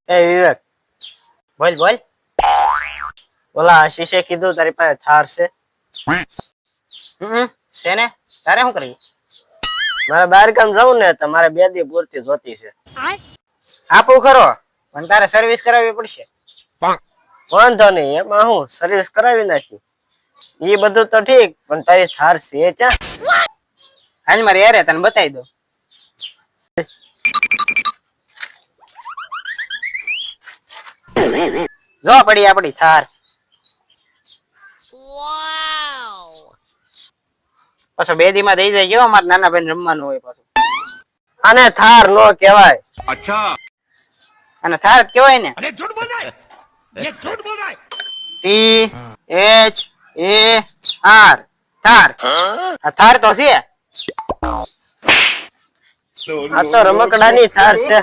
એ વિવેક, બોલ બોલ. ઓલા આશીષે કીધું તારી પાસે થાર છે. છે ને, તારે શું કરવી? મારે બહાર કામ જવું ને તો મારે 2 દી પૂરતી જોતી છે. આપું ખરો, પણ તારે સર્વિસ કરાવવી પડશે. વાંધો નહીં, એમાં હું સર્વિસ કરાવી નાખી. એ બધું તો ઠીક, પણ તારી થાર છે ક્યાં? હાલ મારે યારે તને બતાવી દો. જો પડી આપડી થાર. પાછો 2 દી માં દઈ જાય. જો અમારે નાના ભાઈ રમવાનું હોય પાછું. આને થાર નો કહેવાય. अच्छा અને થાર જ કહેવાય ને. अरे झूठ बोल रहा है ये झूठ बोल रहा है THAR થાર. આ થાર તો છે. આ તો રમકડાની થાર છે.